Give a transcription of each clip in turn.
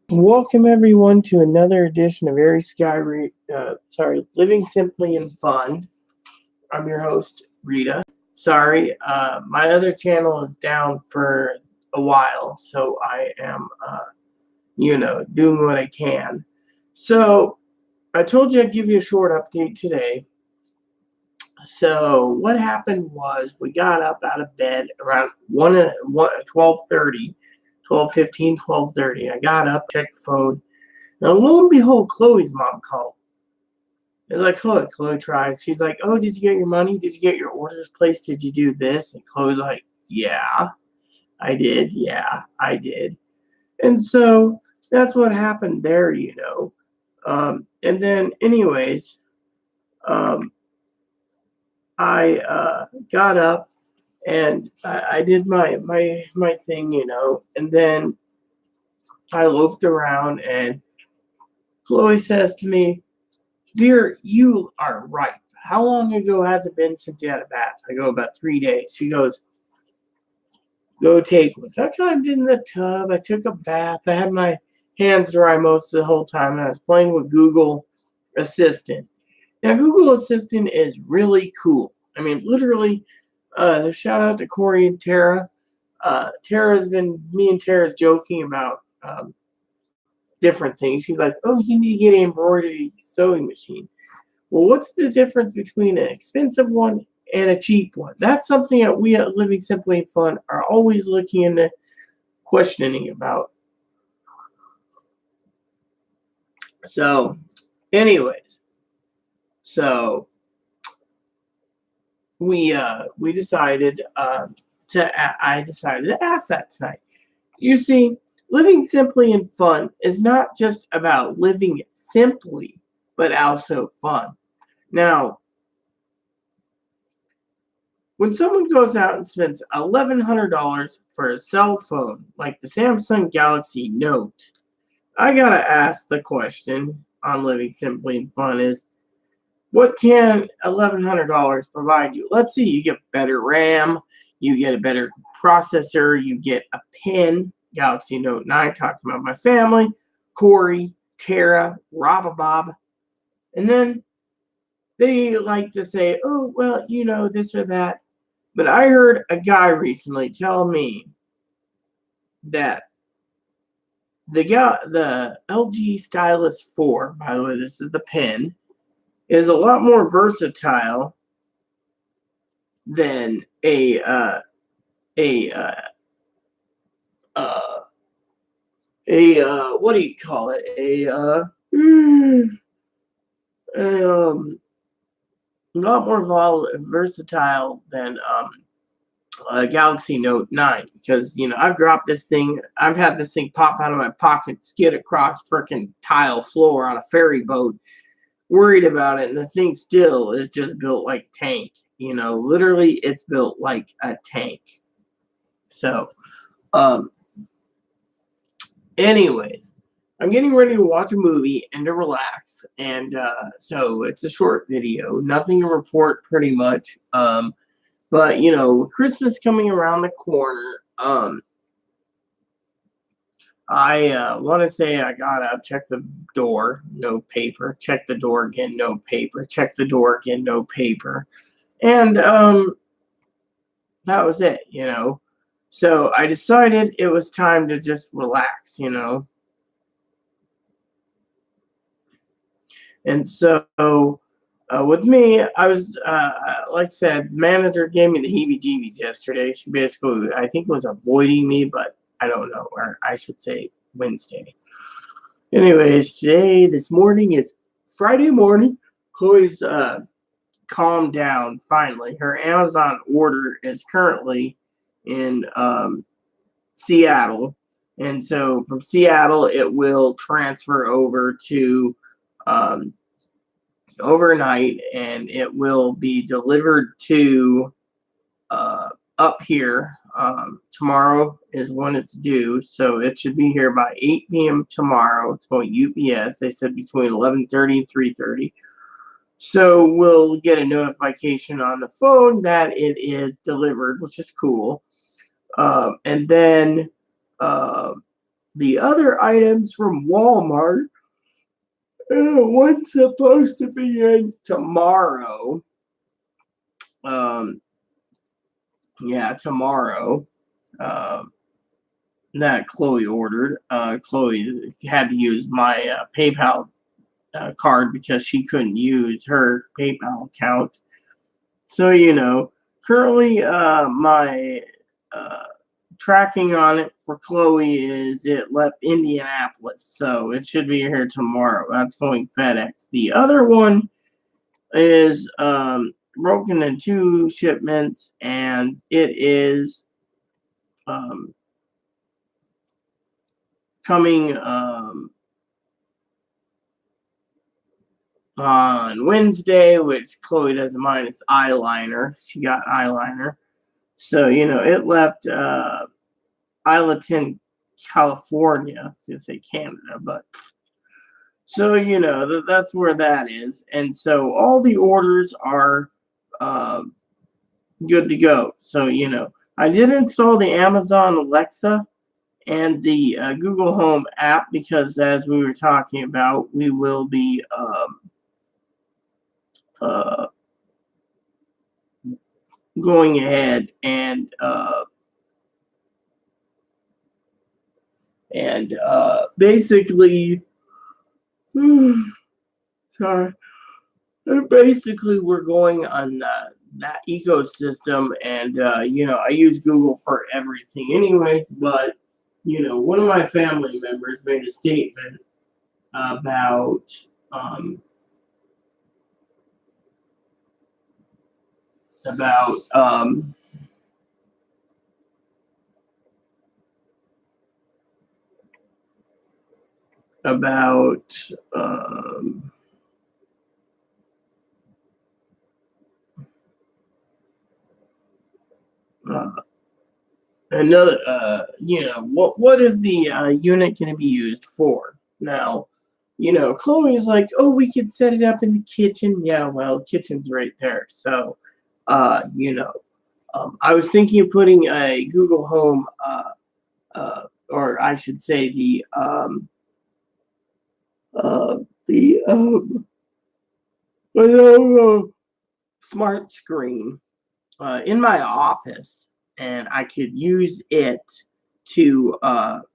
Welcome everyone to another edition of Living Simply and Fun. I'm your host, Rita. Sorry, my other channel is down for a while, so I am, doing what I can. So, I told you I'd give you a short update today. So, what happened was we got up out of bed around 12:30, 12:15, 12:30. I got up, checked the phone. Now, lo and behold, Chloe's mom called. It's like, Chloe tries. She's like, oh, did you get your money? Did you get your orders placed? Did you do this? And Chloe's like, yeah, I did. Yeah, I did. And so that's what happened there. And then, anyways, um, I got up and I did my thing. And then I loafed around, and Chloe says to me, dear, you are right. How long ago has it been since you had a bath? I go, about 3 days. She goes, go take one. So I climbed in the tub. I took a bath. I had my hands dry most of the whole time, and I was playing with Google Assistant. Now, Google Assistant is really cool. I mean, literally, shout out to Corey and Tara. Me and Tara's joking about different things. She's like, oh, you need to get an embroidery sewing machine. Well, what's the difference between an expensive one and a cheap one? That's something that we at Living Simply and Fun are always looking into questioning about. So, anyways, so we decided I decided to ask that tonight. You see, living simply and fun is not just about living simply, but also fun. Now, when someone goes out and spends $1,100 for a cell phone like the Samsung Galaxy Note, I gotta ask the question on Living Simply and Fun is, what can $1,100 provide you? Let's see, you get better RAM, you get a better processor, you get a pen, Galaxy Note 9, talking about my family, Corey, Tara, Robabob, and then they like to say, oh, well, this or that. But I heard a guy recently tell me that the LG Stylus 4, by the way, this is the pen, is a lot more versatile than what do you call it? A lot more versatile than Galaxy Note 9, because I've dropped this thing. I've had this thing pop out of my pocket, skid across freaking tile floor on a ferry boat, worried about it, and the thing still is just built like a tank. Literally, it's built like a tank. So, anyways, I'm getting ready to watch a movie and to relax, and so it's a short video, nothing to report, pretty much. But Christmas coming around the corner. I want to say I got up, check the door, no paper. Check the door again, no paper. Check the door again, no paper. And that was it. So I decided it was time to just relax. And so with me, I was, like I said, manager gave me the heebie-jeebies yesterday. She basically, I think, was avoiding me, but I don't know, or I should say Wednesday. Anyways, this morning is Friday morning. Chloe's calmed down finally. Her Amazon order is currently in Seattle. And so from Seattle, it will transfer over to overnight, and it will be delivered to up here. Tomorrow is when it's due, so it should be here by 8 p.m. tomorrow. It's going UPS. They said between 11:30 and 3:30. So we'll get a notification on the phone that it is delivered, which is cool. And then the other items from Walmart, one's supposed to be in tomorrow. Yeah, tomorrow. That Chloe ordered. Chloe had to use my PayPal card because she couldn't use her PayPal account. So, currently my tracking on it for Chloe is it left Indianapolis. So it should be here tomorrow. That's going FedEx. The other one is broken in 2 shipments, and it is coming on Wednesday, which Chloe doesn't mind. It's eyeliner. She got eyeliner. So, it left Isleton, California. I was going to say Canada, but so, that's where that is. And so all the orders are good to go. So, I did install the Amazon Alexa and the Google Home app because, as we were talking about, we will be going ahead and basically, sorry, basically we're going on that ecosystem, and I use Google for everything anyway. But one of my family members made a statement about about another what is the unit going to be used for now. Chloe's like, oh, we could set it up in the kitchen. Yeah, well, kitchen's right there. So I was thinking of putting a Google Home or I should say the smart screen in my office, and I could use it to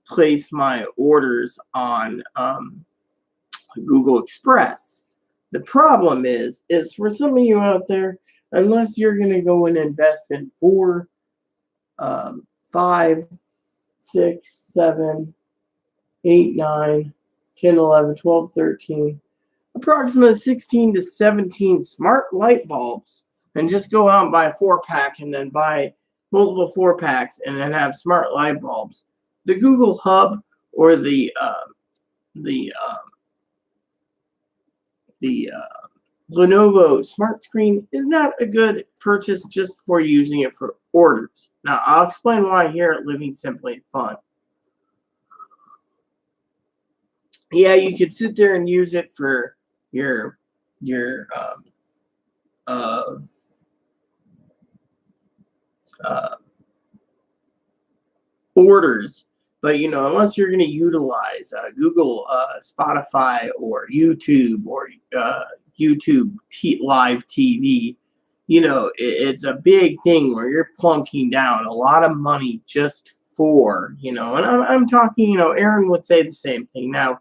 place my orders on Google Express. The problem is for some of you out there, unless you're going to go and invest in 4, 5, 6, 7, 8, 9, 10, 11, 12, 13, approximately 16 to 17 smart light bulbs, and just go out and buy a 4-pack and then buy multiple 4-packs and then have smart light bulbs. The Google Hub or the Lenovo Smart Screen is not a good purchase just for using it for orders. Now, I'll explain why here at Living Simply and Fun. Yeah, you could sit there and use it for your orders, but unless you're going to utilize Google Spotify or YouTube or YouTube live TV, it's a big thing where you're plunking down a lot of money just for and I'm talking, Aaron would say the same thing. Now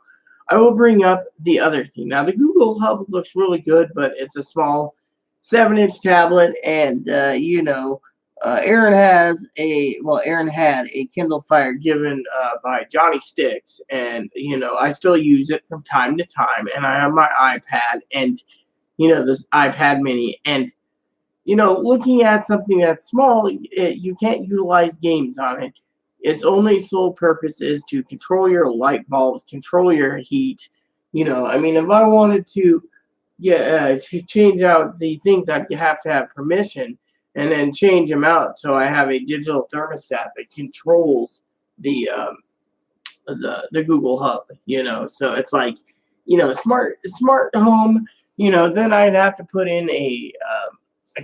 I will bring up the other thing. Now the Google Hub looks really good, but it's a small 7-inch tablet, and Aaron Aaron had a Kindle Fire given by Johnny Sticks, and I still use it from time to time, and I have my iPad and this iPad mini, and looking at something that's small, you can't utilize games on it. Its only sole purpose is to control your light bulbs, control your heat. If I wanted to change out the things, I'd have to have permission and then change them out. So I have a digital thermostat that controls the Google Hub. So it's like smart home. Then I'd have to put in a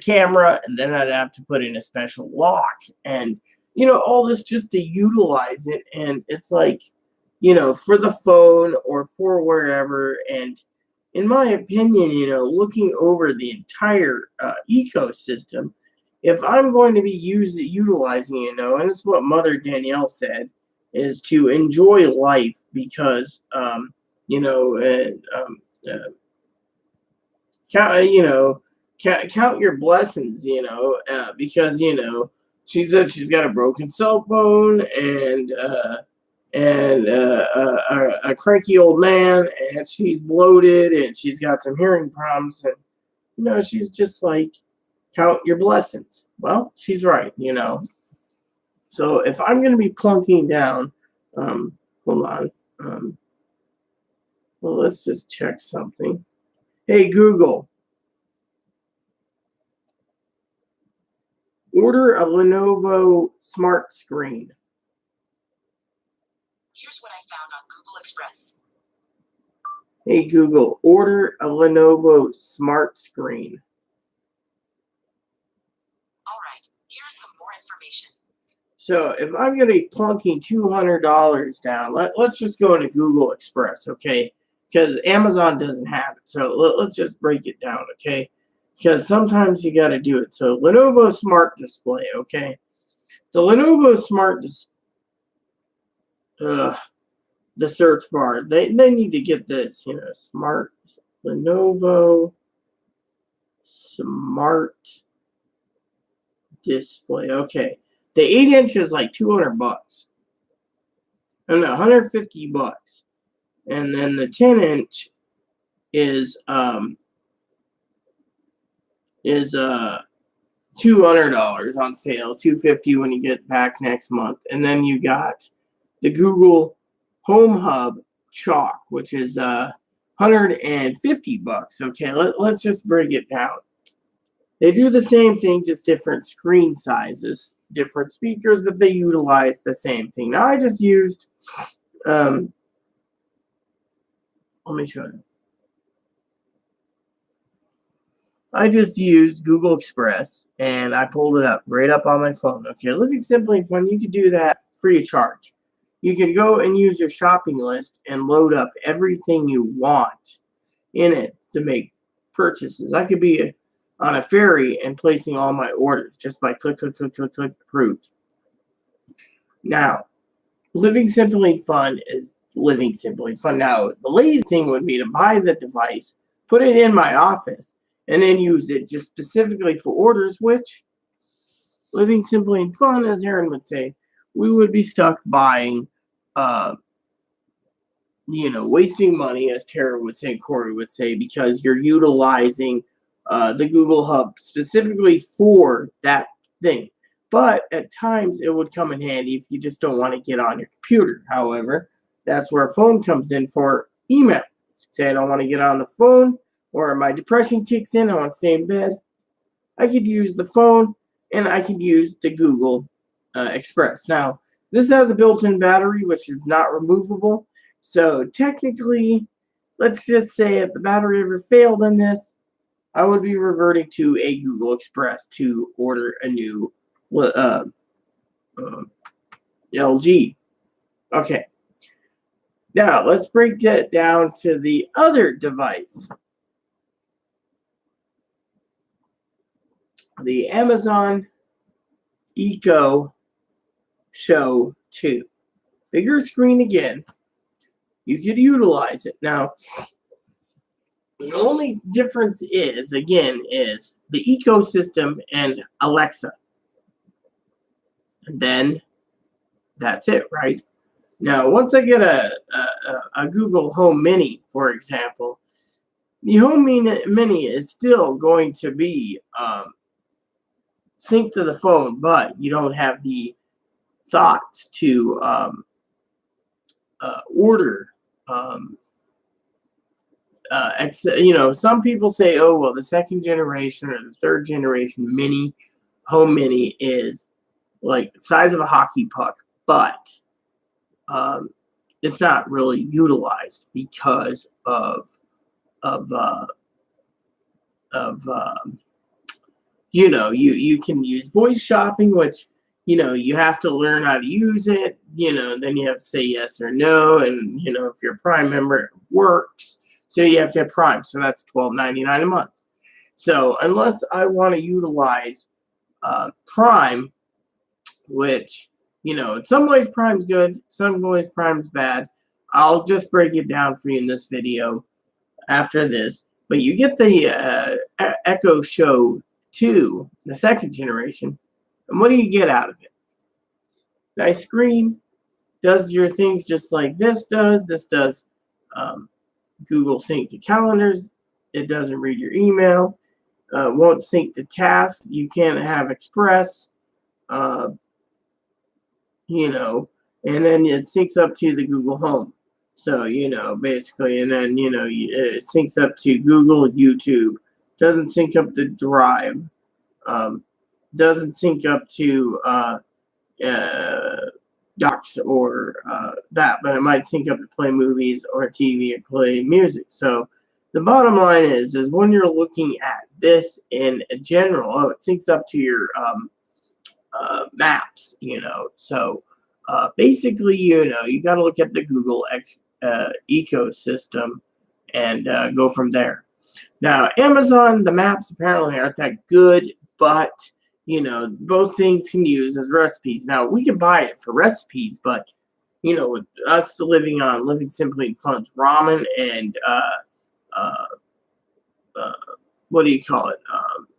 camera, and then I'd have to put in a special lock, and all this just to utilize it. And it's like, for the phone or for wherever. And in my opinion, looking over the entire ecosystem, if I'm going to be utilizing, and it's what Mother Danielle said, is to enjoy life because, you know, count your blessings, because she said she's got a broken cell phone and a cranky old man, and she's bloated, and she's got some hearing problems, and she's just like, count your blessings. Well, she's right. So if I'm going to be plunking down, hold on, well, let's just check something. Hey Google, order a Lenovo Smart Screen. Here's what I found on Google Express. Hey Google, order a Lenovo Smart Screen. All right, here's some more information. So if I'm going to be plunking $200 down, let's just go into Google Express, okay? Because Amazon doesn't have it. So let's just break it down, okay? Because sometimes you got to do it. So Lenovo Smart Display, okay? The Lenovo Smart Display, the search bar, they need to get this, Smart Lenovo Smart Display, okay. The 8-inch is like $200. No, $150. And then the 10-inch is $200 on sale, $250 when you get back next month. And then you got the Google Home Hub Chalk, which is $150. Okay, let's just break it down. They do the same thing, just different screen sizes, different speakers, but they utilize the same thing. Now I just used let me show you. I just used Google Express and I pulled it up right up on my phone. Okay, Living Simply and Fun, you can do that free of charge. You can go and use your shopping list and load up everything you want in it to make purchases. I could be on a ferry and placing all my orders just by click, approved. Now, Living Simply and Fun is Living Simply and Fun. Now, the lazy thing would be to buy the device, put it in my office, and then use it just specifically for orders, which Living Simply and Fun, as Aaron would say, we would be stuck buying, wasting money, as Tara would say, Corey would say, because you're utilizing the Google Hub specifically for that thing. But at times it would come in handy if you just don't want to get on your computer. However, that's where a phone comes in for email. Say I don't want to get on the phone, or my depression kicks in, I want to stay in bed. I could use the phone and I could use the Google Express. Now, this has a built-in battery, which is not removable. So technically, let's just say if the battery ever failed in this, I would be reverting to a Google Express to order a new LG. Okay. Now, let's break that down to the other device. The Amazon Echo Show 2. Bigger screen again. You could utilize it. Now, the only difference is the ecosystem and Alexa. And then that's it, right? Now, once I get a Google Home Mini, for example, the Home Mini is still going to be synced to the phone, but you don't have the thoughts to order. Some people say, oh, well, the second generation or the third generation Home Mini is like the size of a hockey puck, but it's not really utilized because you can use voice shopping, which you have to learn how to use it. Then you have to say yes or no, and if you're a Prime member, it works. So you have to have Prime. So that's $12.99 a month. So unless I want to utilize Prime, which in some ways Prime's good, some ways Prime's bad. I'll just break it down for you in this video after this. But you get the Echo Show 2, the second generation, and what do you get out of it? Nice screen, does your things just like this does. This does Google Sync to calendars. It doesn't read your email. Won't sync to tasks. You can't have Express. And then it syncs up to the Google Home. So, basically, and then, it syncs up to Google, YouTube. Doesn't sync up to Drive. Doesn't sync up to Docs or that, but it might sync up to play movies or TV or play music. So the bottom line is when you're looking at this in general, it syncs up to your maps, So basically, you got to look at the Google ecosystem and go from there. Now, Amazon, the maps apparently aren't that good, but both things can use as recipes. Now, we can buy it for recipes, but with us living on Living Simply Fun's ramen and what do you call it?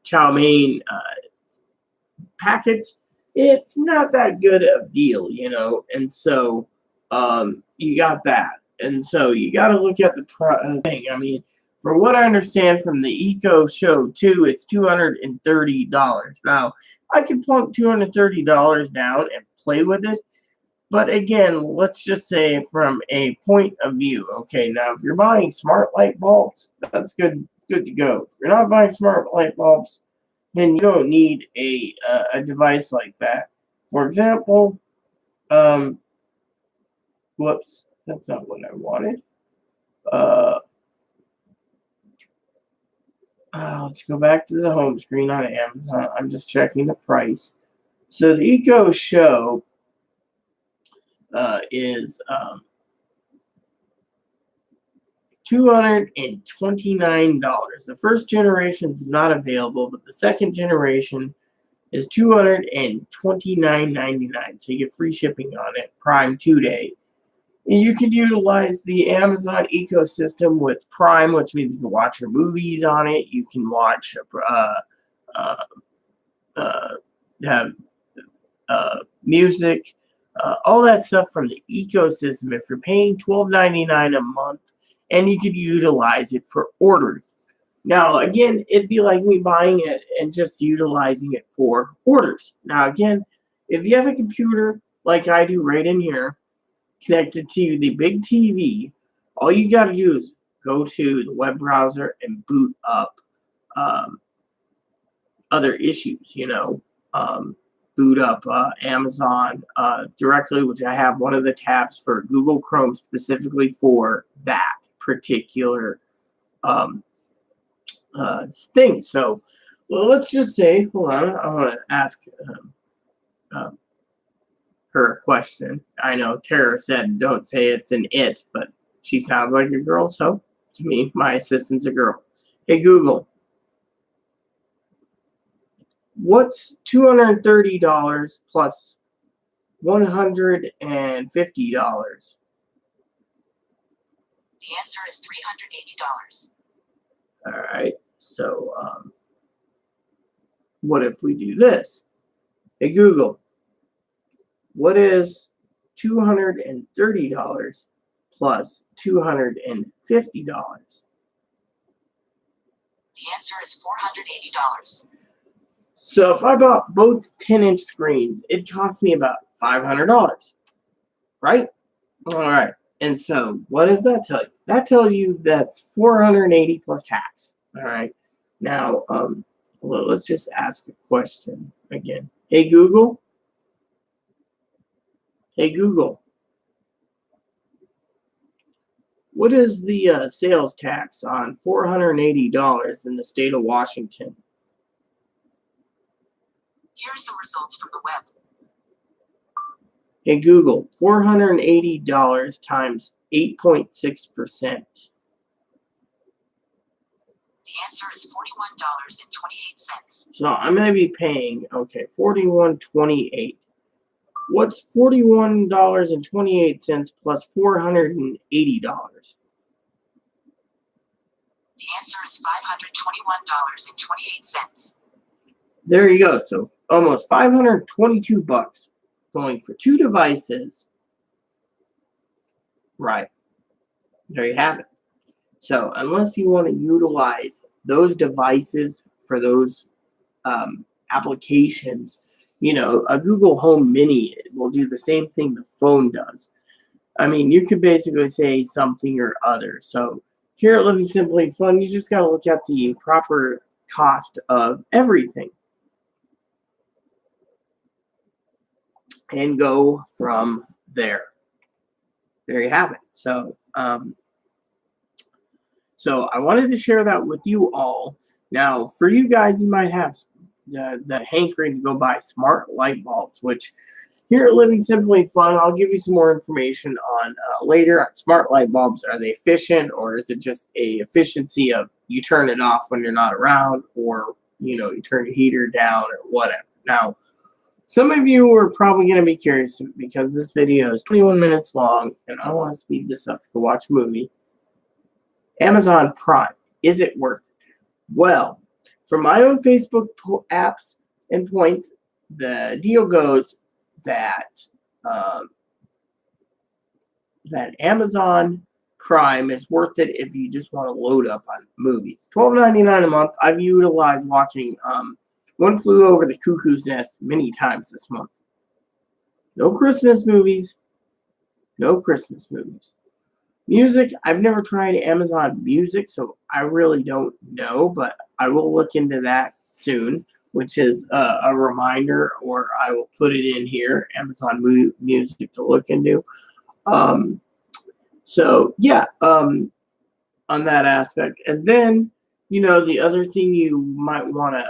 Chow mein packets, it's not that good a deal, and so you got that. And so you got to look at the thing. I mean, for what I understand from the Echo Show 2, it's $230. Now, I can plunk $230 down and play with it. But again, let's just say from a point of view. Okay, now if you're buying smart light bulbs, that's good to go. If you're not buying smart light bulbs, then you don't need a device like that. For example, whoops, that's not what I wanted. Let's go back to the home screen on Amazon. I'm just checking the price. So the Echo Show is $229. The first generation is not available, but the second generation is $229.99. So you get free shipping on it, Prime 2-day. And you can utilize the Amazon ecosystem with Prime, which means you can watch your movies on it. You can watch, have music, all that stuff from the ecosystem. If you're paying $12.99 a month, and you could utilize it for orders. Now, again, it'd be like me buying it and just utilizing it for orders. Now, again, if you have a computer like I do right in here, connected to the big TV, all you got to do is go to the web browser and boot up other issues, boot up Amazon directly, which I have one of the tabs for Google Chrome specifically for that particular thing. So, well, let's just say, hold on, I want to ask her a question. I know Tara said don't say it's an it, but she sounds like a girl, so to me, my assistant's a girl. Hey Google, what's $230 plus $150? The answer is $380. All right, so what if we do this? Hey Google, what is $230 plus $250? The answer is $480. So if I bought both 10-inch screens, it cost me about $500, right? All right. And so what does that tell you? That tells you that's $480 plus tax. All right. Now, well, let's just ask a question again. Hey Google. Hey Google. What is the sales tax on $480 in the state of Washington? Here are some results from the web. Hey Google, $480 times 8.6%. The answer is $41.28. So I'm going to be paying, okay, $41.28. What's $41.28 plus $480? The answer is $521.28. There you go. So almost $522 going for two devices. Right. There you have it. So unless you want to utilize those devices for those applications, a Google Home Mini will do the same thing the phone does. I mean, you could basically say something or other. So here at Living Simply Fun, you just got to look at the proper cost of everything and go from there. There you have it. So I wanted to share that with you all. Now, for you guys, you might have the hankering to go buy smart light bulbs, which here at Living Simply Fun, I'll give you some more information on later on smart light bulbs. Are they efficient, or is it just a efficiency of you turn it off when you're not around, or you turn your heater down or whatever. Now, some of you are probably going to be curious because this video is 21 minutes long, and I want to speed this up to watch a movie. Amazon Prime, is it worth it? Well, for my own Facebook apps and points, the deal goes that that Amazon Prime is worth it if you just want to load up on movies. $12.99 a month. I've utilized watching One Flew Over the Cuckoo's Nest many times this month. No Christmas movies. No Christmas movies. Music, I've never tried Amazon Music, so I really don't know, but I will look into that soon, which is a reminder, or I will put it in here, Amazon Music to look into. So, yeah, on that aspect. And then, the other thing you might want to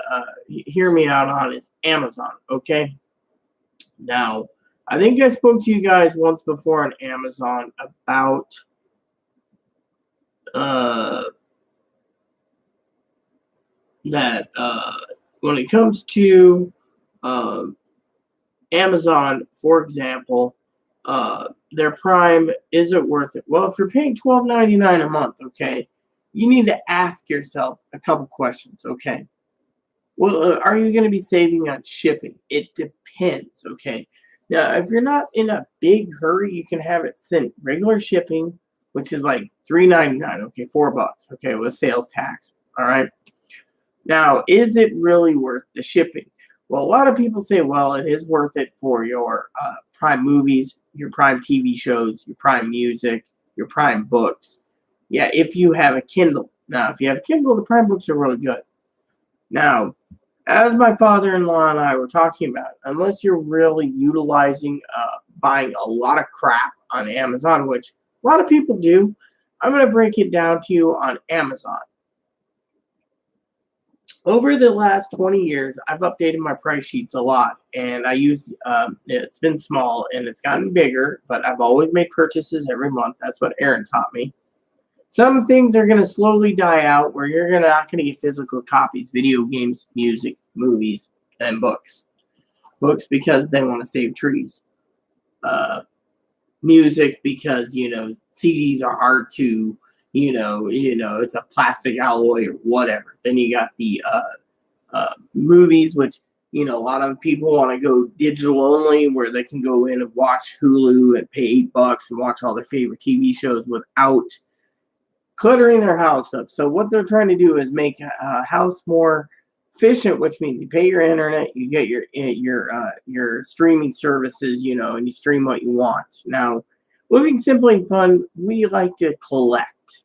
hear me out on is Amazon, okay? Now, I think I spoke to you guys once before on Amazon about that when it comes to Amazon, for example, their Prime, is it worth it? Well, if you're paying $12.99 a month, okay, you need to ask yourself a couple questions, okay? Well, are you going to be saving on shipping? It depends, okay? Now, if you're not in a big hurry, you can have it sent regular shipping, which is like $3.99, okay, $4, okay, with sales tax, all right? Now, is it really worth the shipping? Well, a lot of people say, well, it is worth it for your Prime movies, your Prime TV shows, your Prime music, your Prime books. Yeah, if you have a Kindle. Now, if you have a Kindle, the Prime books are really good. Now, as my father-in-law and I were talking about, unless you're really utilizing buying a lot of crap on Amazon, which a lot of people do, I'm going to break it down to you on Amazon. Over the last 20 years, I've updated my price sheets a lot, and I use, it's been small and it's gotten bigger, but I've always made purchases every month. That's what Aaron taught me. Some things are going to slowly die out where you're not going to get physical copies, video games, music, movies, and books. Books because they want to save trees. Music because, CDs are hard to, it's a plastic alloy or whatever. Then you got the movies, which, a lot of people want to go digital only, where they can go in and watch Hulu and pay $8 and watch all their favorite TV shows without cluttering their house up. So what they're trying to do is make a house more efficient, which means you pay your internet, you get your streaming services, and you stream what you want. Now, Living Simply Fun, we like to collect.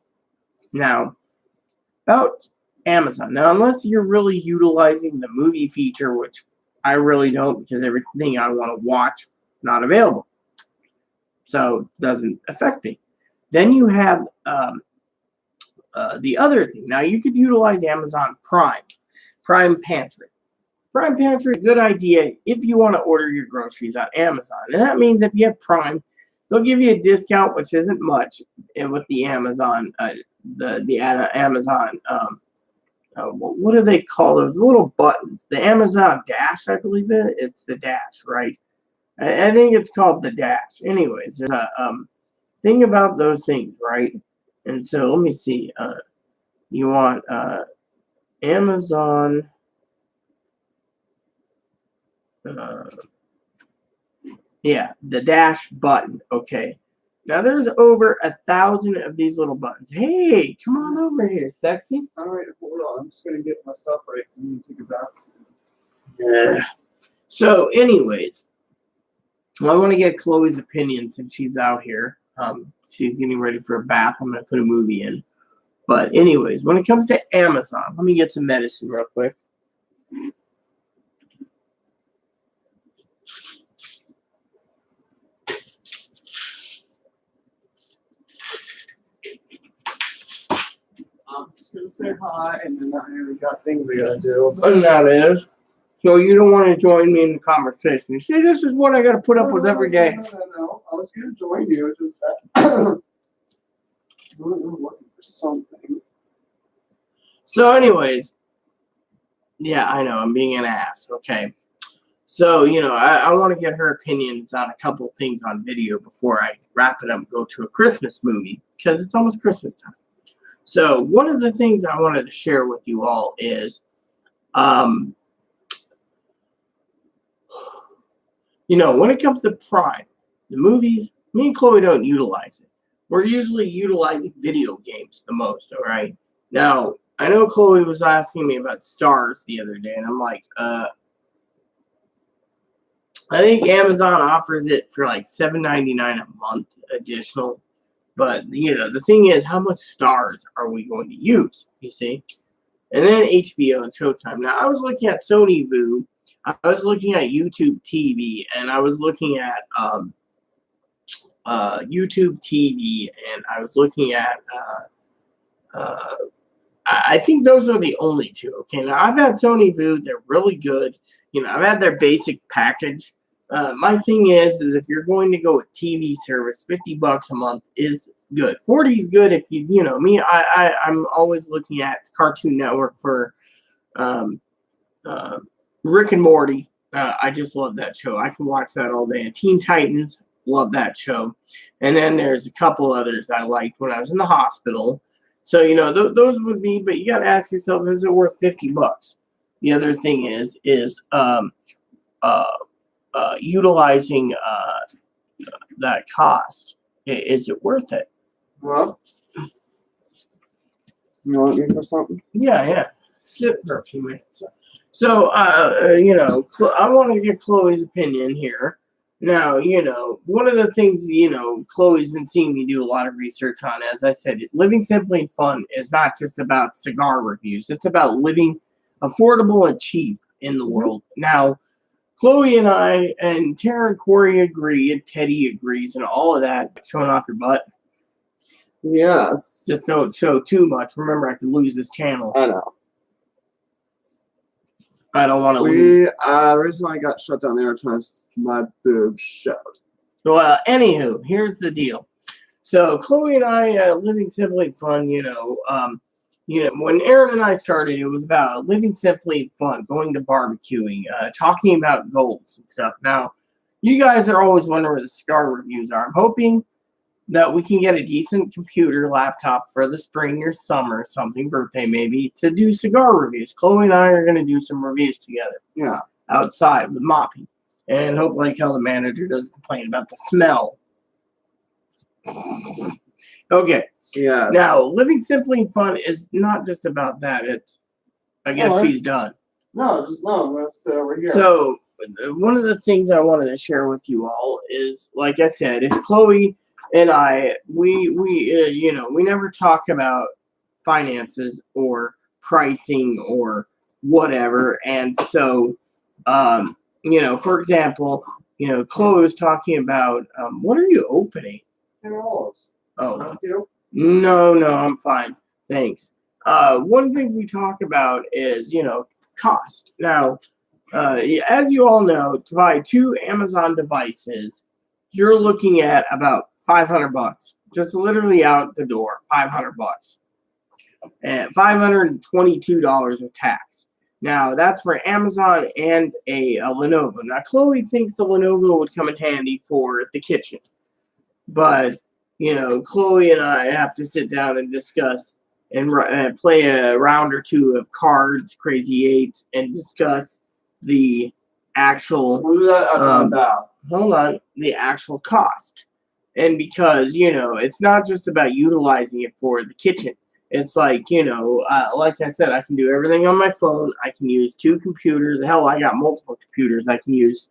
Now, about Amazon. Now, unless you're really utilizing the movie feature, which I really don't, because everything I want to watch not available, so it doesn't affect me. Then you have the other thing. Now, you could utilize Amazon Prime Pantry. Prime Pantry is a good idea if you want to order your groceries on Amazon. And that means if you have Prime, they'll give you a discount, which isn't much, with the Amazon, Amazon. What do they call those little buttons? The Amazon Dash, I believe it's the Dash, right? I think it's called the Dash. Anyways, there's a thing about those things, right? And so let me see. You want Amazon. Yeah, the Dash button. Okay. Now there's over 1,000 of these little buttons. Hey, come on over here, sexy. All right, hold on. I'm just gonna get my stuff right because I'm gonna take a bath. Yeah. So, anyways, I want to get Chloe's opinion since she's out here. She's getting ready for a bath. I'm gonna put a movie in. But anyways, when it comes to Amazon, let me get some medicine real quick. I'm just gonna say hi, and then I got things I gotta do. And that is, so you don't want to join me in the conversation. You see, this is what I got to put up with every day. No. I was gonna join you. Just that. We're looking for something. So, anyways, yeah, I know I'm being an ass. Okay. So, I want to get her opinions on a couple things on video before I wrap it up and go to a Christmas movie because it's almost Christmas time. So, one of the things I wanted to share with you all is, when it comes to Prime, the movies, me and Chloe don't utilize it. We're usually utilizing video games the most, all right? Now, I know Chloe was asking me about Stars the other day, and I'm like, I think Amazon offers it for like $7.99 a month additional. But, the thing is, how much Stars are we going to use, you see? And then HBO and Showtime. Now, I was looking at Sony Vue. I was looking at YouTube TV, and I was looking at YouTube TV, and I was looking at I think those are the only two. Okay, now I've had Sony Vue; they're really good. I've had their basic package. My thing is if you're going to go with TV service, $50 a month is good. 40 is good if me. I'm always looking at Cartoon Network for Rick and Morty. I just love that show. I can watch that all day. And Teen Titans, love that show. And then there's a couple others I liked when I was in the hospital. So, those would be, but you got to ask yourself, is it worth $50? The other thing is utilizing that cost. Is it worth it? Well, you want me for something? Yeah. Sit for a few minutes. So, I want to get Chloe's opinion here. Now, one of the things, Chloe's been seeing me do a lot of research on, as I said, Living Simply Fun is not just about cigar reviews. It's about living affordable and cheap in the world. Now, Chloe and I and Tara and Corey agree, and Teddy agrees, and all of that, showing off your butt. Yes. Just don't show too much. Remember, I could lose this channel. I know. I don't want to lose. The reason why I got shut down there was my boob showed. Well, anywho, here's the deal. So Chloe and I, Living Simply Fun, when Aaron and I started, it was about living simply fun, going to barbecuing, talking about goals and stuff. Now, you guys are always wondering where the cigar reviews are. I'm hoping that we can get a decent computer laptop for the spring or summer or something, birthday maybe, to do cigar reviews. Chloe and I are going to do some reviews together. Yeah. Outside with Moppy. And hope like hell the manager doesn't complain about the smell. Okay. Yes. Now, Living Simply Fun is not just about that. It's, I guess she's done. No, just no. We're sit over here. So, one of the things I wanted to share with you all is, like I said, if Chloe and I, we never talk about finances or pricing or whatever. And so, for example, Chloe was talking about, what are you opening? Canolas. Oh, Thank you. no, I'm fine. Thanks. One thing we talk about is, cost. Now, as you all know, to buy 2 Amazon devices, you're looking at about $500, just literally out the door. $500, and $522 with tax. Now that's for Amazon and a Lenovo. Now Chloe thinks the Lenovo would come in handy for the kitchen, but Chloe and I have to sit down and discuss and play a round or two of cards, Crazy Eights, and discuss the actual. We'll do that after hold on, the actual cost. And because it's not just about utilizing it for the kitchen. It's like like I said, I can do everything on my phone. I can use 2 computers. Hell, I got multiple computers I can use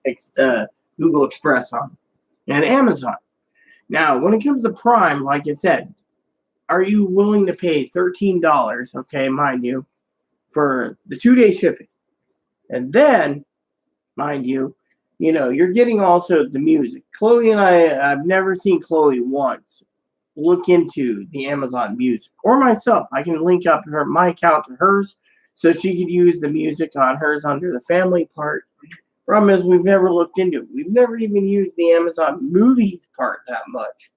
Google Express on, and Amazon. Now, when it comes to Prime, like I said, are you willing to pay $13? Okay, mind you, for the 2-day shipping, and then, mind you, you're getting also the music. Chloe and I've never seen Chloe once look into the Amazon Music, or myself. I can link up my account to hers so she could use the music on hers under the family part. Problem is, we've never looked into it. We've never even used the Amazon Movies part that much.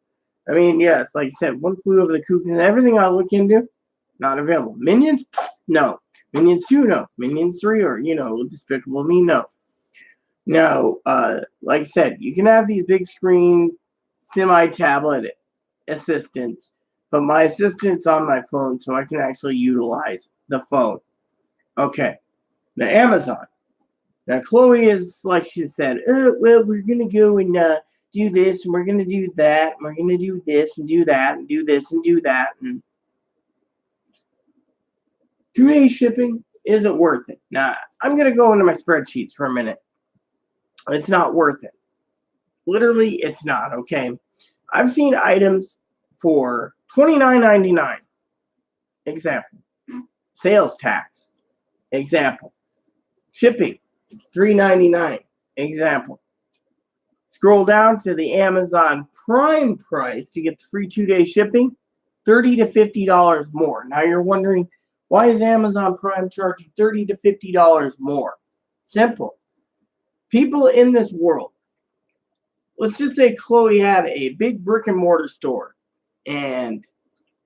I mean, yes, like I said, One Flew Over the Cuckoo and everything I look into, not available. Minions, no. Minions 2, no. Minions 3, or Despicable Me, no. Now, like I said, you can have these big screen semi-tablet assistants, but my assistant's on my phone, so I can actually utilize the phone. Okay. Now, Amazon. Now, Chloe is, like she said, well, we're going to go and do this, and we're going to do that, and we're going to do this, and do that, and do this, and do that. And 2-day shipping isn't worth it. Now, I'm going to go into my spreadsheets for a minute. It's not worth it. Literally, it's not, okay? I've seen items for $29.99. Example. Sales tax. Example. Shipping. $3.99. Example. Scroll down to the Amazon Prime price to get the free 2-day shipping. $30 to $50 more. Now you're wondering, why is Amazon Prime charging $30 to $50 more? Simple. People in this world, let's just say Chloe had a big brick and mortar store and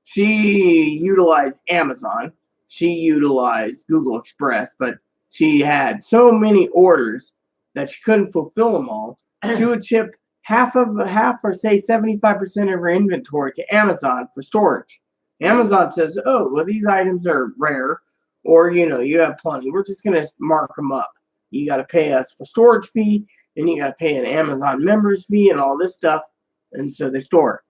she utilized Amazon. She utilized Google Express, but she had so many orders that she couldn't fulfill them all. She would ship half or say 75% of her inventory to Amazon for storage. Amazon says, oh, well, these items are rare, or, you have plenty. We're just going to mark them up. You got to pay us for storage fee, and you got to pay an Amazon members fee and all this stuff. And so they store it.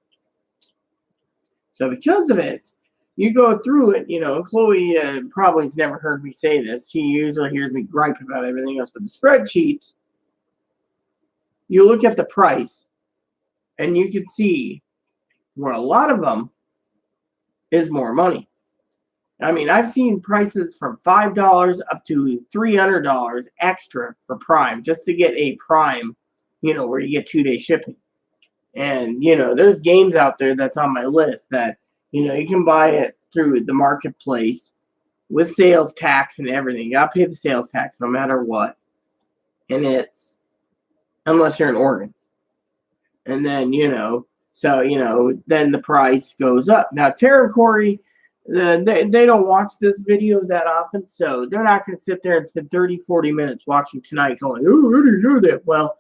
So because of it, you go through it, Chloe probably has never heard me say this. She usually hears me gripe about everything else. But the spreadsheets, you look at the price, and you can see where a lot of them is more money. I mean, I've seen prices from $5 up to $300 extra for Prime, just to get a Prime, where you get 2-day shipping. And, there's games out there that's on my list that, you can buy it through the marketplace with sales tax and everything. You got to pay the sales tax no matter what. And it's, unless you're in Oregon. And then, then the price goes up. Now, Tara and Corey, they don't watch this video that often, so they're not going to sit there and spend 30, 40 minutes watching tonight going, oh, how do you do that? Well,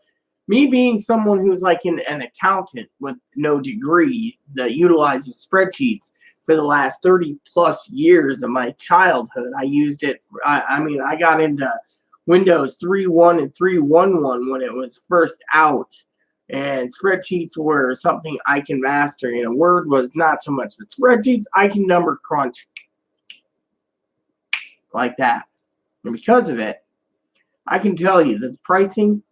me being someone who's like an accountant with no degree that utilizes spreadsheets for the last 30 plus years of my childhood, I used it. I got into Windows 3.1 and 3.11 when it was first out. And spreadsheets were something I can master. Word was not so much. But spreadsheets, I can number crunch like that. And because of it, I can tell you that the pricing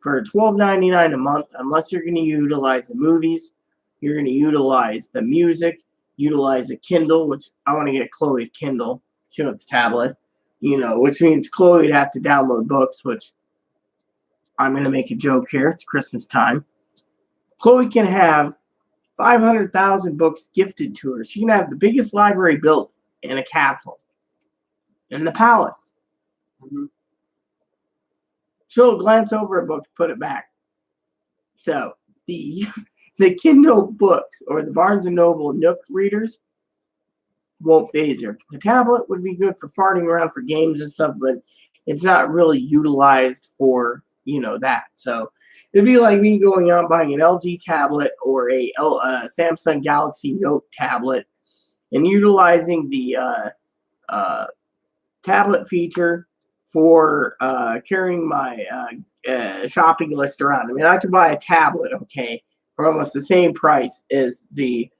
for $12.99 a month, unless you're going to utilize the movies, you're going to utilize the music, utilize a Kindle, which I want to get Chloe a Kindle. She wants a tablet, which means Chloe would have to download books, which I'm going to make a joke here. It's Christmas time. Chloe can have 500,000 books gifted to her. She can have the biggest library built in a castle, in the palace. Mm-hmm. she'll glance over a book, put it back. So the the Kindle books or the Barnes and Noble Nook readers won't phase her. The tablet would be good for farting around for games and stuff, but it's not really utilized for, that. So it'd be like me going out and buying an LG tablet or a Samsung Galaxy Note tablet and utilizing the tablet feature for carrying my shopping list around. I mean, I could buy a tablet, okay, for almost the same price as the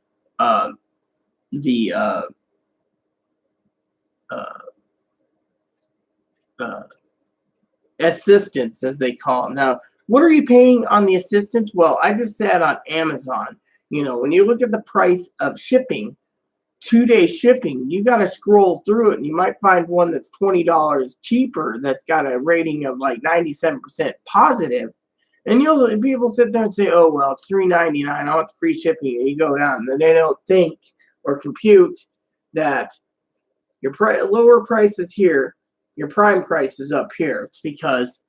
assistants, as they call them. Now, what are you paying on the assistants? Well, I just said on Amazon, when you look at the price of shipping, 2-day shipping, you got to scroll through it and you might find one that's $20 cheaper that's got a rating of like 97% positive. And people sit there and say, oh, well, it's $3.99. I want the free shipping. And you go down and they don't think or compute that your lower price is here, your prime price is up here. It's because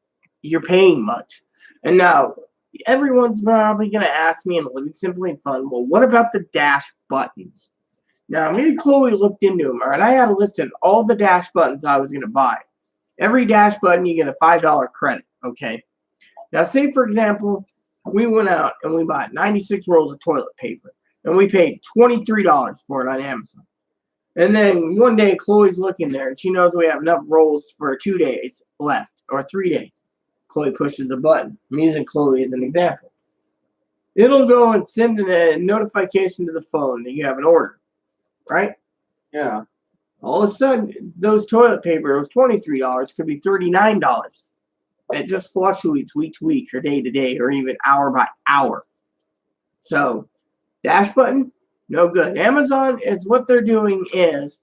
you're paying much. And now everyone's probably going to ask me in Living Simply and Fun, well, what about the dash buttons? Now, me and Chloe looked into them, and I had a list of all the dash buttons I was going to buy. Every dash button, you get a $5 credit, okay? Now, say, for example, we went out and we bought 96 rolls of toilet paper, and we paid $23 for it on Amazon. And then one day, Chloe's looking there, and she knows we have enough rolls for 2 days left, or 3 days. Chloe pushes a button. I'm using Chloe as an example. It'll go and send a notification to the phone that you have an order. Right? Yeah. All of a sudden, those toilet paper was $23, could be $39. It just fluctuates week to week or day to day or even hour by hour. So, dash button, no good. Amazon is what they're doing is,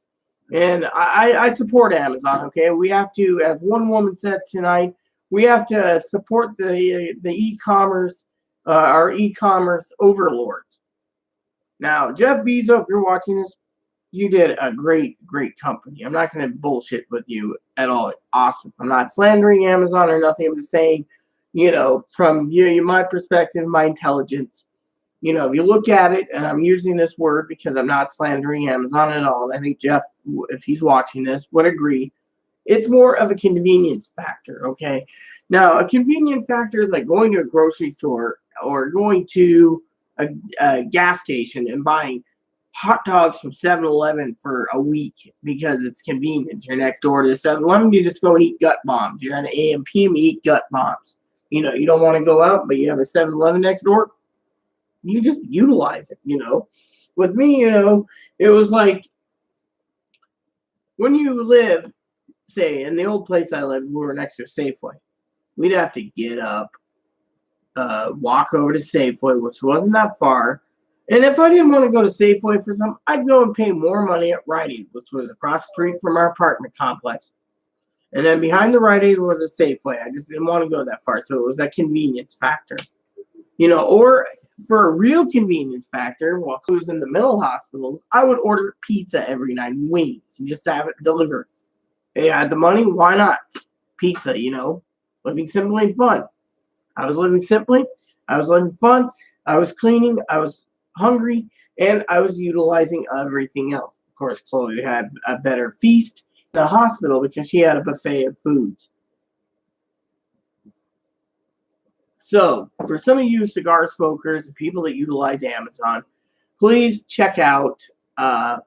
and I support Amazon, okay? We have to, as one woman said tonight, we have to support the e-commerce, our e-commerce overlords. Now, Jeff Bezos, if you're watching this, you did a great company. I'm not going to bullshit with you at all. Awesome. I'm not slandering Amazon or nothing. I'm just saying, from my perspective, my intelligence, if you look at it, and I'm using this word because I'm not slandering Amazon at all, and I think Jeff, if he's watching this, would agree, it's more of a convenience factor, okay? Now, a convenience factor is like going to a grocery store or going to a gas station and buying hot dogs from 7-Eleven for a week because it's convenient. You're next door to the 7-Eleven, you just go and eat gut bombs. You're at an AM, PM, you eat gut bombs. You don't want to go out, but you have a 7-Eleven next door. You just utilize it, With me, it was like when you live, say, in the old place I lived, we were next to a Safeway. We'd have to get up, walk over to Safeway, which wasn't that far. And if I didn't want to go to Safeway for something, I'd go and pay more money at Rite Aid, which was across the street from our apartment complex. And then behind the Rite Aid was a Safeway. I just didn't want to go that far, so it was a convenience factor. Or for a real convenience factor, while I was in the mental hospitals, I would order pizza every night, wings, and just have it delivered. Hey, I had the money, why not? Pizza, living simply and fun. I was living simply, I was living fun, I was cleaning, I was hungry, and I was utilizing everything else. Of course, Chloe had a better feast in the hospital because she had a buffet of foods. So, for some of you cigar smokers and people that utilize Amazon, please check out, go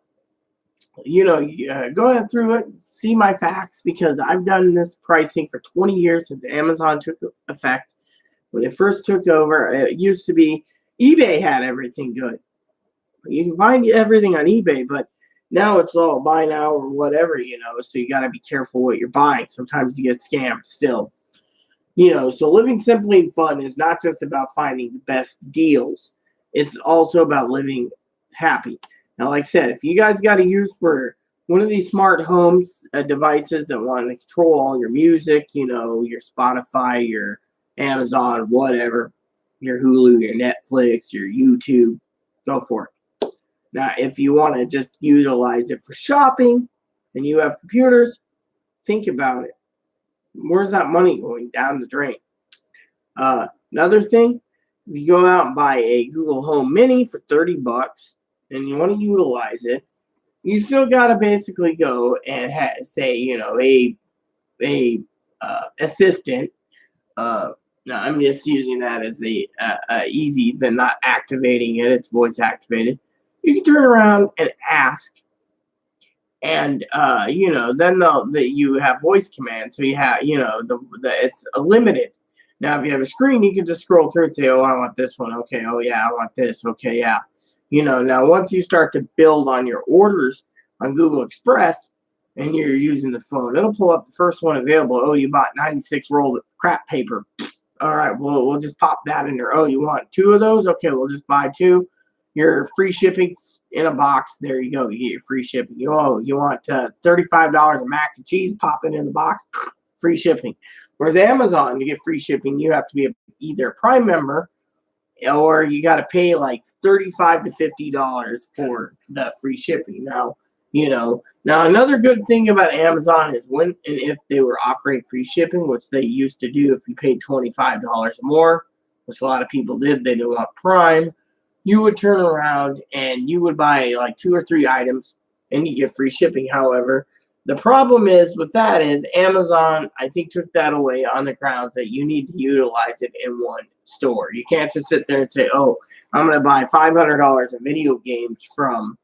ahead through it, see my facts, because I've done this pricing for 20 years since Amazon took effect. When it first took over, it used to be eBay had everything good. You can find everything on eBay, but now it's all buy now or whatever, so you got to be careful what you're buying. Sometimes you get scammed still. So living simply and fun is not just about finding the best deals. It's also about living happy. Now, like I said, if you guys got to use for one of these smart homes devices that want to control all your music, your Spotify, your Amazon, whatever, your Hulu, your Netflix, your YouTube, go for it. Now, if you want to just utilize it for shopping and you have computers, think about it. Where's that money going? Down the drain. Another thing, if you go out and buy a Google Home Mini for $30 and you want to utilize it, you still got to basically go and say, a assistant. No, I'm just using that as a easy, but not activating it. It's voice activated. You can turn around and ask, and then you have voice command. So you have, it's limited. Now, if you have a screen, you can just scroll through and say, "Oh, I want this one. Okay. Oh, yeah, I want this. Okay, yeah." Now once you start to build on your orders on Google Express, and you're using the phone, it'll pull up the first one available. Oh, you bought 96 rolls of crap paper. All right, well, we'll just pop that in there. Oh, you want 2 of those? Okay, we'll just buy 2. Your free shipping in a box. There you go. You get your free shipping. You want $35 of mac and cheese? Pop it in the box. Free shipping. Whereas Amazon, to get free shipping, you have to be either a Prime member or you got to pay like $35 to $50 for the free shipping. Now another good thing about Amazon is when and if they were offering free shipping, which they used to do if you paid $25 or more, which a lot of people did, they didn't want Prime, you would turn around and you would buy like 2 or 3 items and you get free shipping. However, the problem is with that is Amazon, I think, took that away on the grounds that you need to utilize it in one store. You can't just sit there and say, "Oh, I'm going to buy $500 of video games from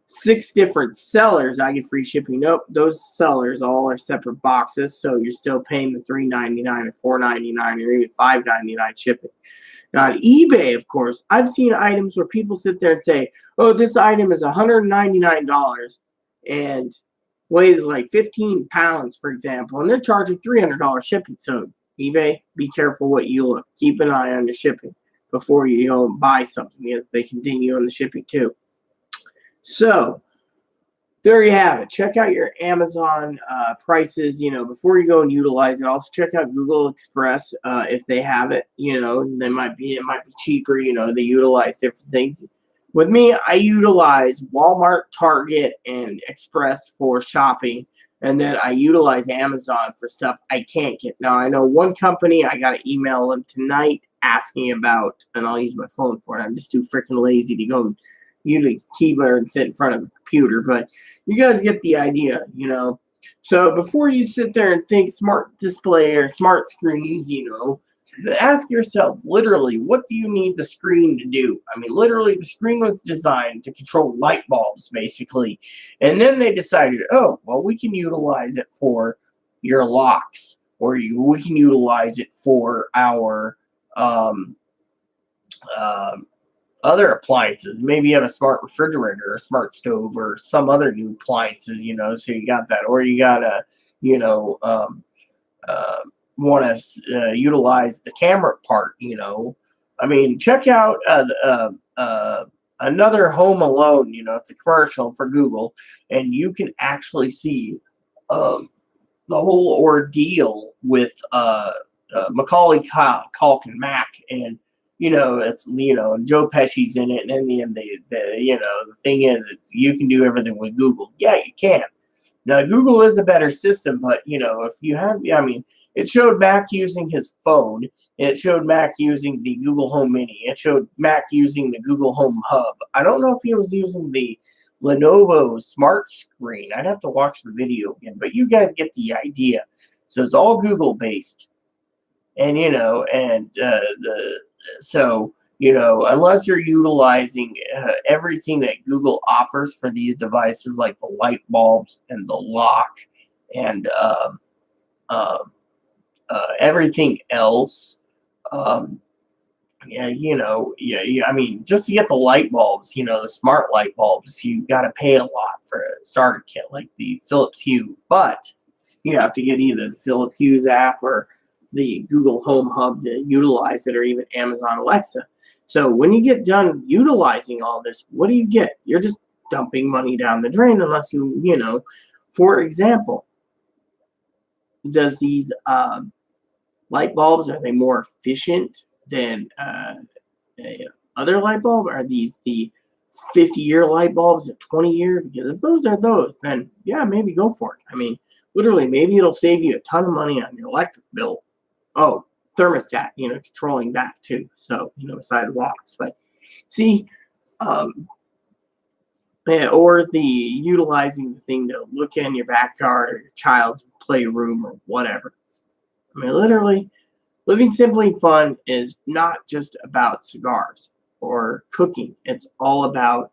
6 different sellers. I get free shipping." Nope, those sellers all are separate boxes, so you're still paying the $3.99 or $4.99 or even $5.99 shipping. Now, on eBay, of course, I've seen items where people sit there and say, "Oh, this item is $199 and weighs like 15 pounds, for example," and they're charging $300 shipping. So eBay, be careful what you look. Keep an eye on the shipping before you buy something, because they continue on the shipping too. So there you have it. Check out your Amazon prices, before you go and utilize it. Also check out Google Express if they have it. It might be cheaper. They utilize different things. With me, I utilize Walmart, Target, and Express for shopping, and then I utilize Amazon for stuff I can't get. Now, I know one company, I got to email them tonight asking about, and I'll use my phone for it. I'm just too freaking lazy to go use a keyboard and sit in front of a computer, but you guys get the idea, So before you sit there and think smart display or smart screens, ask yourself, literally, what do you need the screen to do? I mean, literally, the screen was designed to control light bulbs, basically. And then they decided, oh, well, we can utilize it for your locks, or we can utilize it for our other appliances. Maybe you have a smart refrigerator or a smart stove or some other new appliances, so you got that. Or you got to, want to utilize the camera part, I mean, check out another Home Alone, it's a commercial for Google, and you can actually see the whole ordeal with Macaulay Culkin Mac, and it's Joe Pesci's in it, and in the end, the thing is, you can do everything with Google. Yeah, you can. Now, Google is a better system, but if you have, it showed Mac using his phone. It showed Mac using the Google Home Mini. It showed Mac using the Google Home Hub. I don't know if he was using the Lenovo Smart Screen. I'd have to watch the video again, but you guys get the idea. So it's all Google based, and unless you're utilizing everything that Google offers for these devices, like the light bulbs and the lock and everything else, I mean, just to get the light bulbs, the smart light bulbs, you got to pay a lot for a starter kit, like the Philips Hue. But you have to get either the Philips Hue app or the Google Home Hub to utilize it, or even Amazon Alexa. So when you get done utilizing all this, what do you get? You're just dumping money down the drain, unless for example, does these light bulbs, are they more efficient than other light bulb? Are these the 50-year light bulbs, at 20-year? Because if those are those, then yeah, maybe go for it. I mean, literally, maybe it'll save you a ton of money on your electric bill. Oh, thermostat, controlling that too. So, sidewalks. But see, or the utilizing the thing to look in your backyard or your child's playroom or whatever. I mean, literally, living simply fun is not just about cigars or cooking. It's all about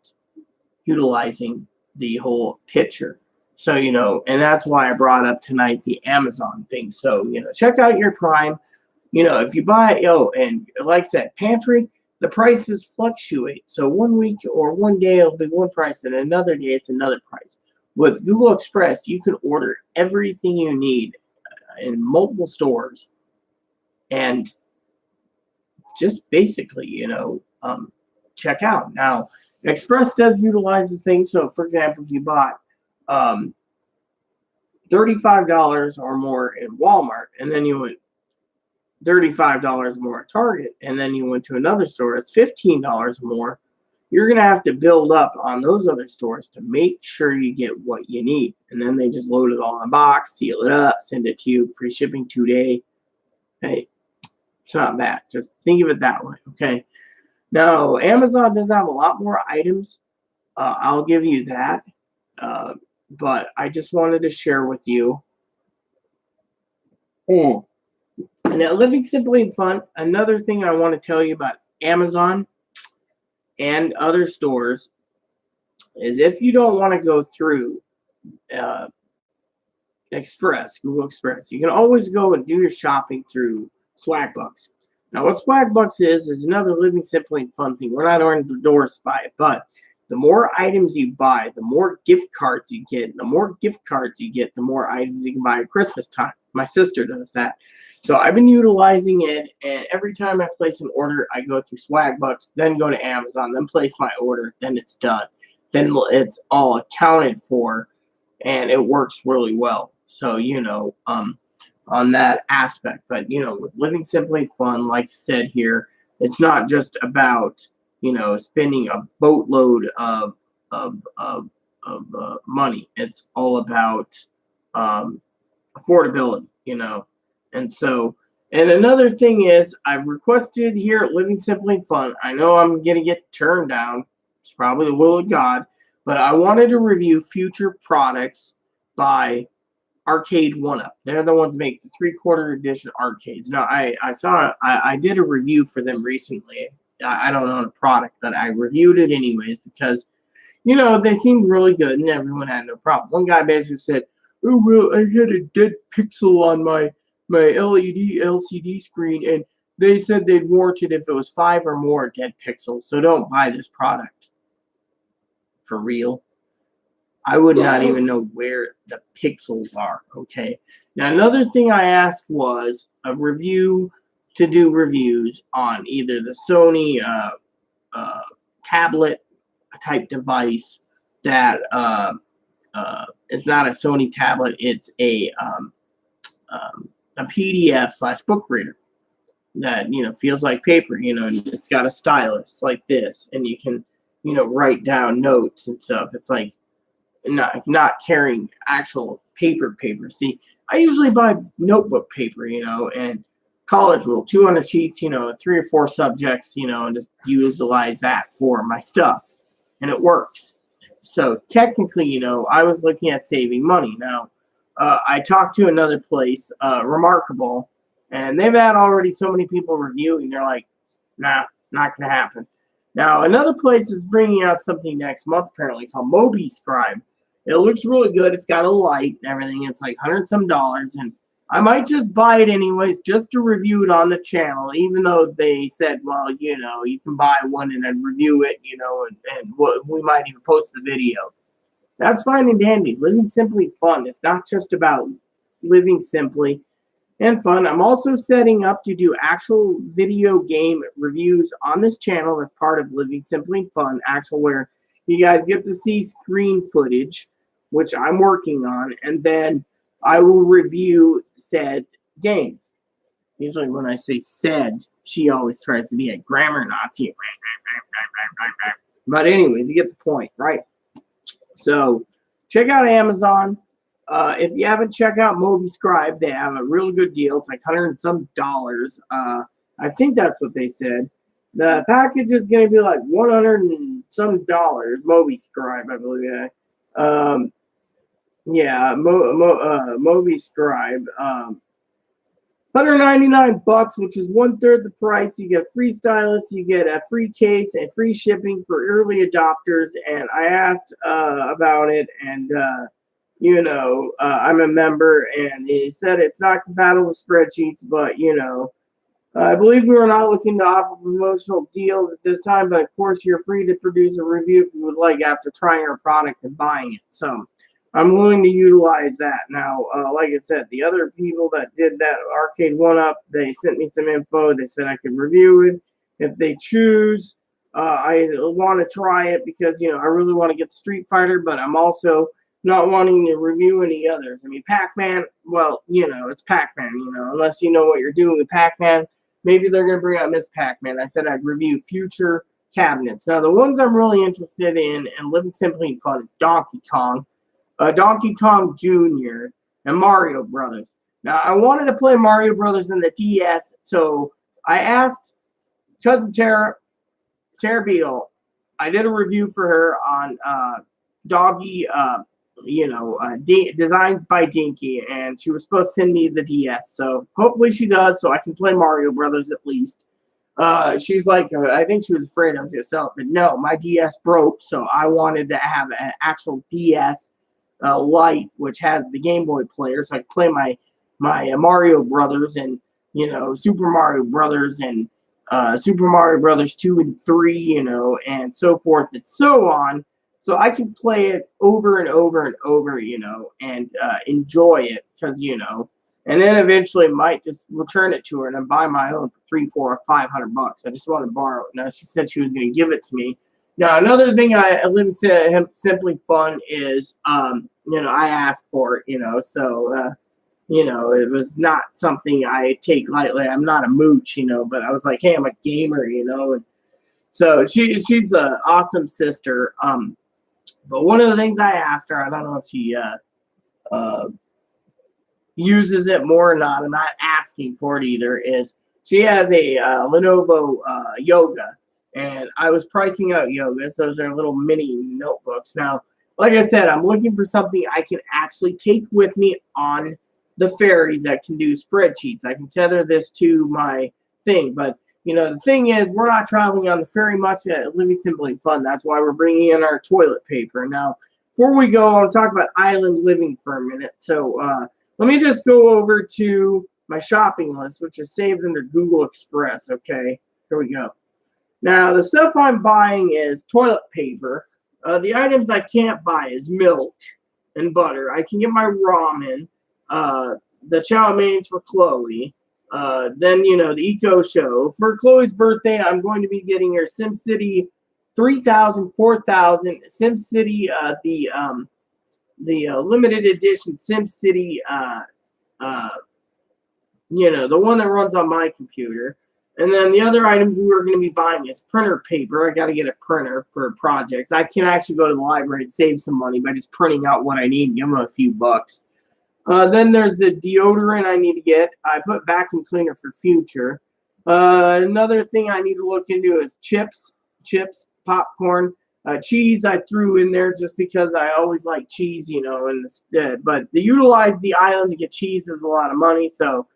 utilizing the whole picture. So, and that's why I brought up tonight the Amazon thing. So, check out your Prime. If you buy, and like I said, pantry, the prices fluctuate. So 1 week or 1 day it'll be one price, and another day it's another price. With Google Express, you can order everything you need in multiple stores, and just basically, check out. Now, Express does utilize the thing. So, for example, if you bought $35 or more in Walmart, and then you went $35 more at Target, and then you went to another store, it's $15 more. You're going to have to build up on those other stores to make sure you get what you need. And then they just load it all in a box, seal it up, send it to you, free shipping 2 day. Hey, it's not bad. Just think of it that way, okay? Now, Amazon does have a lot more items. I'll give you that. But I just wanted to share with you. And now, living simply and fun, another thing I want to tell you about Amazon and other stores is if you don't want to go through Google Express, you can always go and do your shopping through Swagbucks. Now, what Swagbucks is another living simply and fun thing. We're not endorsed by it, but the more items you buy, the more gift cards you get. The more gift cards you get, the more items you can buy at Christmas time. My sister does that. So I've been utilizing it, and every time I place an order, I go through Swagbucks, then go to Amazon, then place my order, then it's done. Then it's all accounted for, and it works really well. So, on that aspect. But, with living simply fun, like I said here, it's not just about, spending a boatload of money. It's all about affordability, And so, and another thing is, I've requested here at Living Simply Fun, I know I'm going to get turned down. It's probably the will of God. But I wanted to review future products by Arcade 1-Up. They're the ones that make the 3/4 edition arcades. Now, I did a review for them recently. I don't own a product, but I reviewed it anyways because, they seemed really good and everyone had no problem. One guy basically said, "Oh, well, I had a dead pixel on my LED LCD screen, and they said they'd warrant it if it was 5 or more dead pixels, so don't buy this product." For real? I would not even know where the pixels are, okay? Now, another thing I asked was a review to do reviews on either the Sony tablet type device that is not a Sony tablet, it's a PDF/book reader that, feels like paper, and it's got a stylus like this, and you can, write down notes and stuff. It's like not carrying actual paper. See, I usually buy notebook paper, and college rule, 200 sheets, 3 or 4 subjects, and just utilize that for my stuff, and it works. So technically, I was looking at saving money. Now, I talked to another place, Remarkable, and they've had already so many people reviewing. They're like, nah, not going to happen. Now, another place is bringing out something next month, apparently, called Mobi Scribe. It looks really good. It's got a light and everything. It's like $100 some, and I might just buy it anyways, just to review it on the channel, even though they said, well, you can buy one and then review it, and we might even post the video. That's fine and dandy. Living simply fun. It's not just about living simply and fun. I'm also setting up to do actual video game reviews on this channel as part of Living Simply Fun, where you guys get to see screen footage, which I'm working on, and then I will review said games. Usually when I say said, she always tries to be a grammar Nazi. But anyways, you get the point, right? So check out Amazon. If you haven't checked out Moby Scribe, they have a really good deal. It's like $100 and some. I think that's what they said. The package is going to be like $100 and some. Moby Scribe, I believe. Moby Scribe. $199, which is 1/3 the price. You get a free stylus, you get a free case, and free shipping for early adopters. And I asked about it, and I'm a member, and he said it's not compatible with spreadsheets, but I believe we are not looking to offer promotional deals at this time. But of course, you're free to produce a review if you would like after trying our product and buying it. So I'm willing to utilize that. Now, like I said, the other people that did that Arcade 1-Up, they sent me some info. They said I could review it if they choose. I want to try it because, I really want to get Street Fighter, but I'm also not wanting to review any others. I mean, Pac-Man, well, it's Pac-Man, unless you know what you're doing with Pac-Man. Maybe they're going to bring out Miss Pac-Man. I said I'd review future cabinets. Now, the ones I'm really interested in and living simply in fun is Donkey Kong. Donkey Kong Jr. and Mario Brothers. Now, I wanted to play Mario Brothers in the DS, so I asked Cousin Tara Beal. I did a review for her on Doggy, Designs by Dinky, and she was supposed to send me the DS, so hopefully she does, so I can play Mario Brothers at least. She's like, I think she was afraid of herself, but no, my DS broke, so I wanted to have an actual DS Lite, which has the Game Boy player, so I can play my Mario Brothers and Super Mario Brothers and Super Mario Brothers 2 and 3, and so forth and so on. So I can play it over and over and over, and enjoy it because and then eventually might just return it to her and then buy my own for $300, $400, or $500. I just want to borrow it. Now she said she was going to give it to me. Now, another thing I live simply fun is, I asked for it, so, it was not something I take lightly. I'm not a mooch, but I was like, hey, I'm a gamer, and so she's an awesome sister. But one of the things I asked her, I don't know if she uses it more or not. I'm not asking for it either, is she has a Lenovo Yoga. And I was pricing out Yogas. Those are little mini notebooks. Now, like I said, I'm looking for something I can actually take with me on the ferry that can do spreadsheets. I can tether this to my thing. But, the thing is, we're not traveling on the ferry much at Living Simply Fun. That's why we're bringing in our toilet paper. Now, before we go, I'll talk about island living for a minute. So, let me just go over to my shopping list, which is saved under Google Express. Okay, here we go. Now, the stuff I'm buying is toilet paper. The items I can't buy is milk and butter. I can get my ramen, the chow meins for Chloe. Then, the Eco Show. For Chloe's birthday, I'm going to be getting her SimCity 3000, 4000, SimCity, the limited edition SimCity, the one that runs on my computer. And then the other items we were going to be buying is printer paper. I got to get a printer for projects. I can actually go to the library and save some money by just printing out what I need and give them a few bucks. Then there's the deodorant I need to get. I put vacuum cleaner for future. Another thing I need to look into is chips, popcorn, cheese I threw in there just because I always like cheese, but to utilize the island to get cheese is a lot of money, so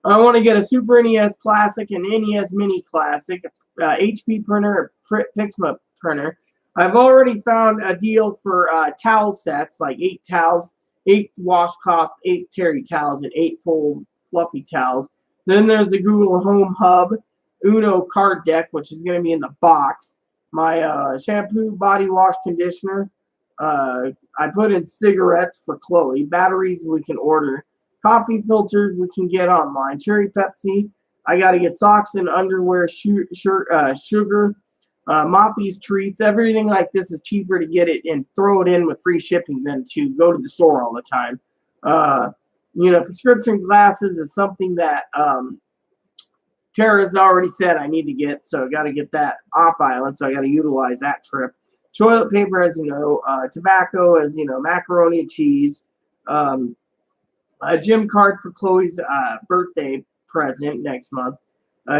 I want to get a Super NES Classic and NES Mini Classic, HP printer, Pixma printer. I've already found a deal for towel sets, like 8 towels, 8 washcloths, 8 terry towels, and 8 full fluffy towels. Then there's the Google Home Hub Uno card deck, which is going to be in the box. My shampoo, body wash, conditioner. I put in cigarettes for Chloe. Batteries we can order. Coffee filters we can get online. Cherry Pepsi. I got to get socks and underwear, sugar, Moppy's treats. Everything like this is cheaper to get it and throw it in with free shipping than to go to the store all the time. Prescription glasses is something that Tara's already said I need to get, so I got to get that off island, so I got to utilize that trip. Toilet paper, as you know, tobacco, as you know, macaroni and cheese. A gym card for Chloe's birthday present next month,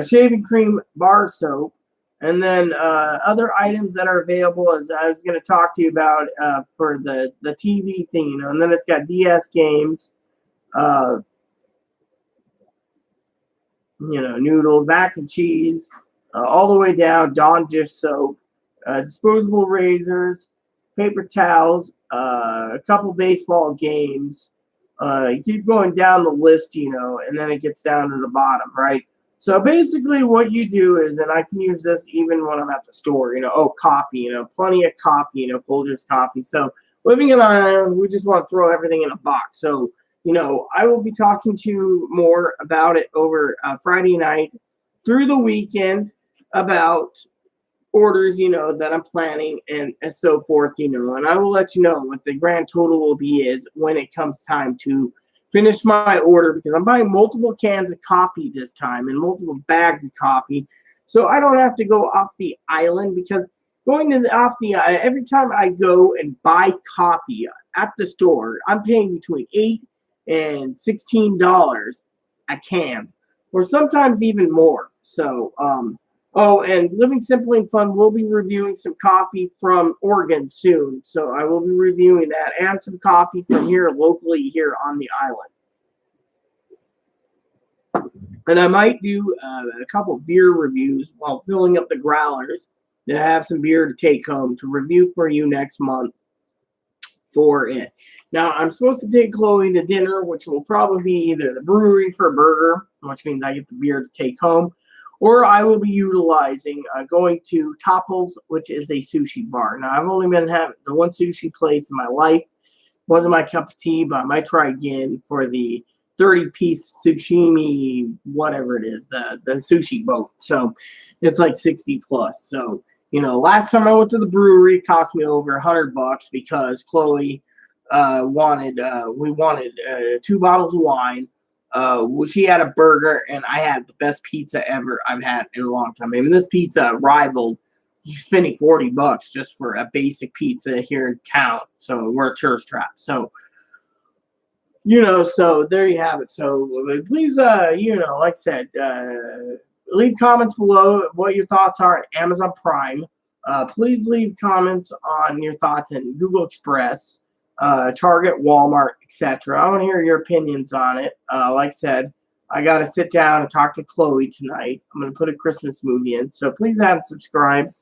shaving cream, bar soap, and then other items that are available, as I was going to talk to you about for the TV thing, you know. And then it's got DS games, you know, noodles, mac and cheese, all the way down, Dawn dish soap, disposable razors, paper towels, a couple baseball games. You keep going down the list, you know, and then it gets down to the bottom, right? So basically what you do is, and I can use this even when I'm at the store, you know, oh, coffee, you know, plenty of coffee, you know, Folgers coffee. So living in Ireland, we just want to throw everything in a box. So, you know, I will be talking to you more about it over Friday night through the weekend about orders, you know, that I'm planning and so forth, you know, and I will let you know what the grand total will be is when it comes time to finish my order, because I'm buying multiple cans of coffee this time and multiple bags of coffee, so I don't have to go off the island, because going to off the every time I go and buy coffee at the store, I'm paying between $8 and $16 a can, or sometimes even more. So oh, and Living Simply and Fun will be reviewing some coffee from Oregon soon. So I will be reviewing that and some coffee from here locally here on the island. And I might do a couple beer reviews while filling up the growlers to have some beer to take home to review for you next month for it. Now, I'm supposed to take Chloe to dinner, which will probably be either the brewery for a burger, which means I get the beer to take home, or I will be utilizing going to Topples, which is a sushi bar. Now, I've only been having the one sushi place in my life. Wasn't my cup of tea, but I might try again for the 30-piece sashimi, whatever it is, the sushi boat. So it's like 60 plus. So, you know, last time I went to the brewery, it cost me over $100 because Chloe wanted 2 bottles of wine. She had a burger, and I had the best pizza ever I've had in a long time. I mean, this pizza rivaled spending $40 just for a basic pizza here in town. So we're a tourist trap. So, you know, so there you have it. So please, you know, like I said, leave comments below what your thoughts are on Amazon Prime. Please leave comments on your thoughts in Google Express, Target, Walmart, etc. I want to hear your opinions on it. Like I said, I got to sit down and talk to Chloe tonight. I'm going to put a Christmas movie in. So please subscribe.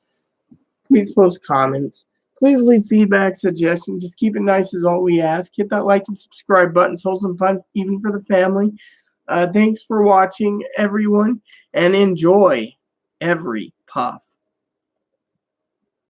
Please post comments. Please leave feedback, suggestions. Just keep it nice is all we ask. Hit that like and subscribe button. Wholesome fun, even for the family. Thanks for watching, everyone, and enjoy every puff.